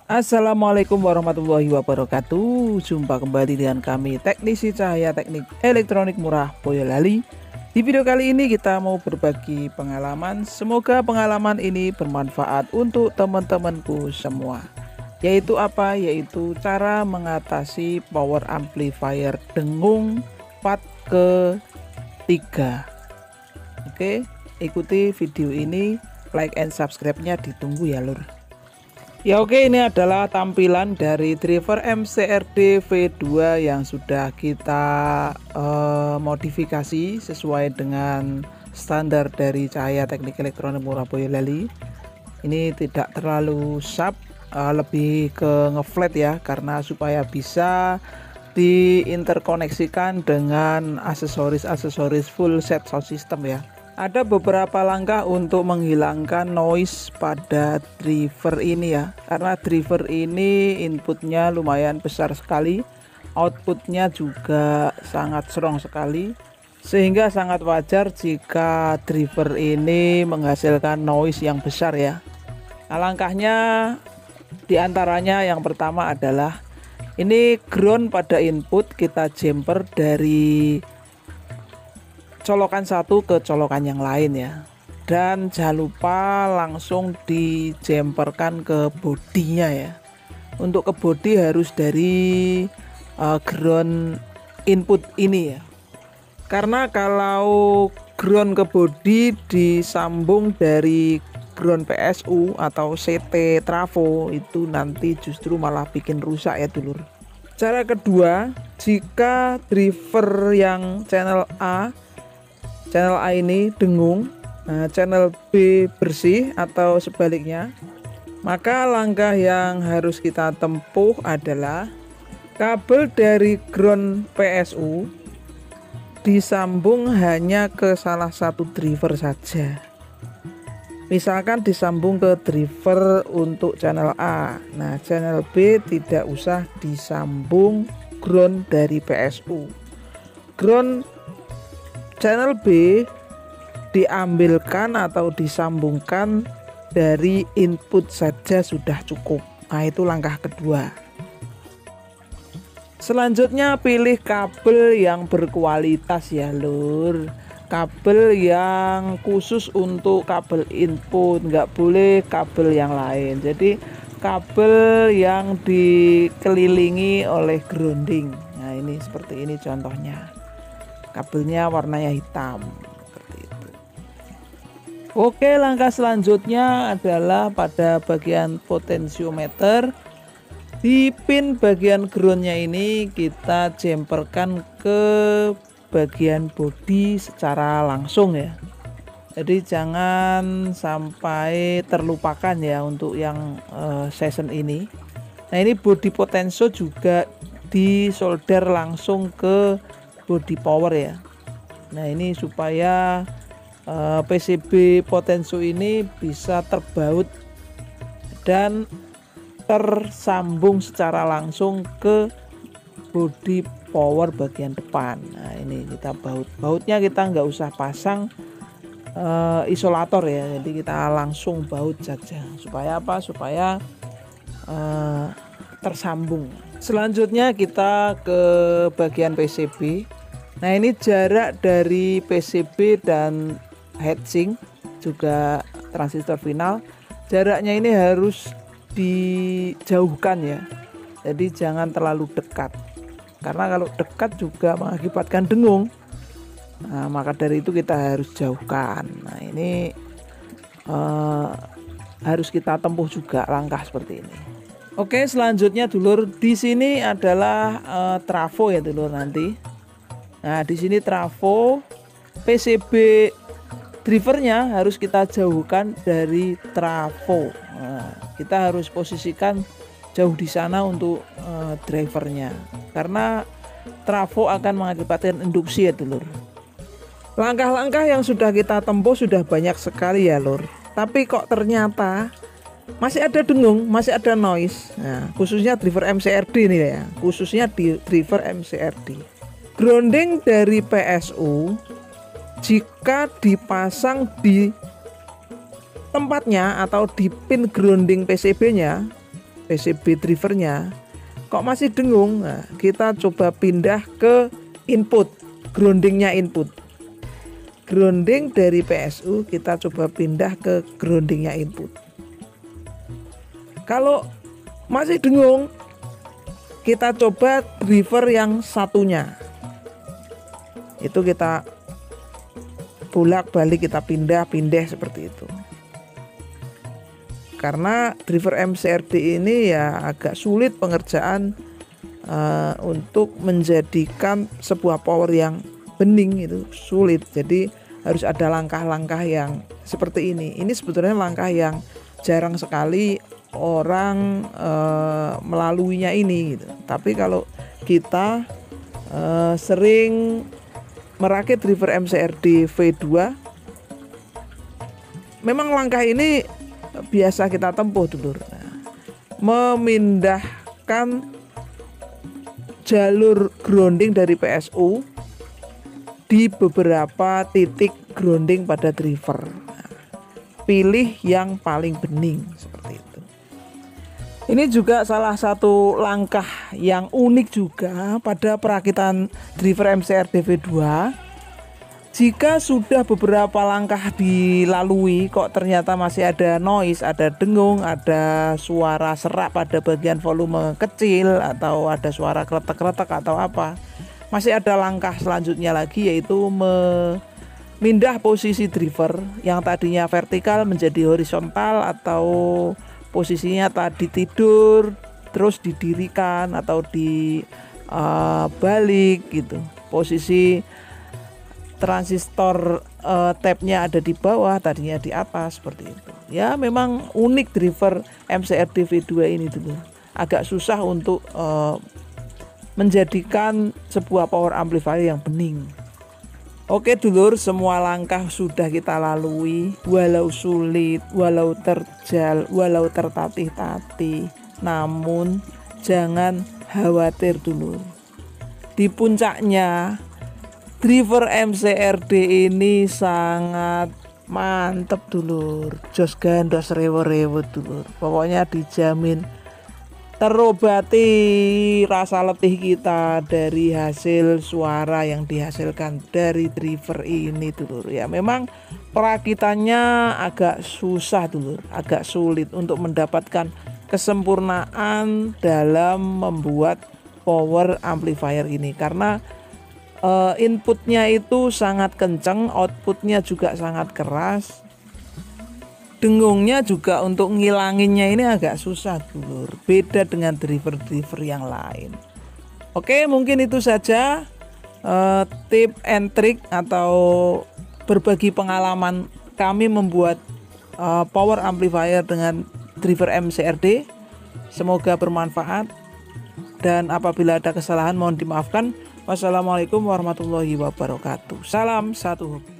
Assalamualaikum warahmatullahi wabarakatuh. Jumpa kembali dengan kami teknisi cahaya teknik elektronik murah Boyolali. Di video kali ini kita mau berbagi pengalaman. Semoga pengalaman ini bermanfaat untuk teman-temanku semua. Yaitu apa? Yaitu cara mengatasi power amplifier dengung part ketiga. Oke, ikuti video ini, like and subscribe-nya ditunggu ya lur. Ya oke, ini adalah tampilan dari driver MCRD V2 yang sudah kita modifikasi sesuai dengan standar dari cahaya teknik elektronik murah Boyolali. Ini tidak terlalu sharp, lebih ke ngeflat ya, karena supaya bisa diinterkoneksikan dengan aksesoris full set sound system ya. Ada beberapa langkah untuk menghilangkan noise pada driver ini ya, karena driver ini inputnya lumayan besar sekali, outputnya juga sangat strong sekali, sehingga sangat wajar jika driver ini menghasilkan noise yang besar ya. Nah, langkahnya diantaranya yang pertama adalah ini ground pada input kita jumper dari colokan satu ke colokan yang lain ya, dan jangan lupa langsung dijemperkan ke bodinya ya. Untuk ke body harus dari ground input ini ya, karena kalau ground ke body disambung dari ground PSU atau CT trafo itu nanti justru malah bikin rusak ya dulur. Cara kedua, jika driver yang channel A ini dengung, channel B bersih atau sebaliknya, maka langkah yang harus kita tempuh adalah kabel dari ground PSU disambung hanya ke salah satu driver saja. Misalkan disambung ke driver untuk channel A, nah channel B tidak usah disambung ground dari PSU. Ground channel B diambilkan atau disambungkan dari input saja sudah cukup. Nah, itu langkah kedua. Selanjutnya pilih kabel yang berkualitas ya lur. Kabel yang khusus untuk kabel input, nggak boleh kabel yang lain. Jadi kabel yang dikelilingi oleh grounding. Nah, ini seperti ini contohnya. Kabelnya warnanya hitam seperti itu. Oke, langkah selanjutnya adalah pada bagian potensiometer. Di pin bagian groundnya ini kita jemperkan ke bagian body secara langsung ya. Jadi jangan sampai terlupakan ya untuk yang season ini. Nah, ini body potensio juga disolder langsung ke body power ya. Nah, ini supaya PCB potensio ini bisa terbaut dan tersambung secara langsung ke body power bagian depan. Nah, ini kita bautnya kita nggak usah pasang isolator ya, jadi kita langsung baut saja. Supaya apa? Supaya tersambung. Selanjutnya kita ke bagian PCB. Nah, ini jarak dari PCB dan heatsink juga transistor final, jaraknya ini harus dijauhkan ya. Jadi jangan terlalu dekat, karena kalau dekat juga mengakibatkan dengung. Nah, maka dari itu kita harus jauhkan. Nah, ini harus kita tempuh juga langkah seperti ini. Oke, selanjutnya dulur, di sini adalah trafo ya dulur nanti. Nah, di sini trafo, PCB drivernya harus kita jauhkan dari trafo. Nah, kita harus posisikan jauh di sana untuk drivernya, karena trafo akan mengakibatkan induksi ya dulur. Langkah-langkah yang sudah kita tempuh sudah banyak sekali ya lur, tapi kok ternyata masih ada dengung, masih ada noise. Nah, khususnya driver MCRD ini ya, khususnya di driver MCRD. Grounding dari PSU jika dipasang di tempatnya atau di pin grounding PCB-nya PCB drivernya kok masih dengung, nah, kita coba pindah ke input, groundingnya input. Grounding dari PSU kita coba pindah ke groundingnya input. Kalau masih dengung, kita coba driver yang satunya. Itu kita bolak-balik, kita pindah-pindah seperti itu. Karena driver MCRD ini ya agak sulit pengerjaan untuk menjadikan sebuah power yang bening, itu sulit. Jadi harus ada langkah-langkah yang seperti ini. Ini sebetulnya langkah yang jarang sekali orang melaluinya ini gitu. Tapi kalau kita sering merakit driver MCRD V2, memang langkah ini biasa kita tempuh dulur. Memindahkan jalur grounding dari PSU di beberapa titik grounding pada driver. Pilih yang paling bening seperti itu. Ini juga salah satu langkah yang unik juga pada perakitan driver MCRD V2. Jika sudah beberapa langkah dilalui kok ternyata masih ada noise, ada dengung, ada suara serak pada bagian volume kecil, atau ada suara kretek-kretek atau apa, masih ada langkah selanjutnya lagi, yaitu memindah posisi driver yang tadinya vertikal menjadi horizontal, atau posisinya tadi tidur terus didirikan atau dibalik gitu. Posisi transistor tabnya ada di bawah, tadinya di atas, seperti itu. Ya memang unik driver MCRD V2 ini dulu. Agak susah untuk menjadikan sebuah power amplifier yang bening. Oke dulur, semua langkah sudah kita lalui, walau sulit, walau terjal, walau tertatih-tatih. Namun jangan khawatir dulur. Di puncaknya driver MCRD ini sangat mantep dulur, jos gandos rewo-rewo dulur. Pokoknya dijamin terobati rasa letih kita dari hasil suara yang dihasilkan dari driver ini dulur. Ya memang perakitannya agak susah dulur, agak sulit untuk mendapatkan kesempurnaan dalam membuat power amplifier ini, karena inputnya itu sangat kencang, outputnya juga sangat keras. Dengungnya juga untuk ngilanginnya ini agak susah dulur, beda dengan driver-driver yang lain. Oke, mungkin itu saja tip and trick atau berbagi pengalaman kami membuat power amplifier dengan driver MCRD. Semoga bermanfaat, dan apabila ada kesalahan mohon dimaafkan. Wassalamualaikum warahmatullahi wabarakatuh. Salam satu hobi.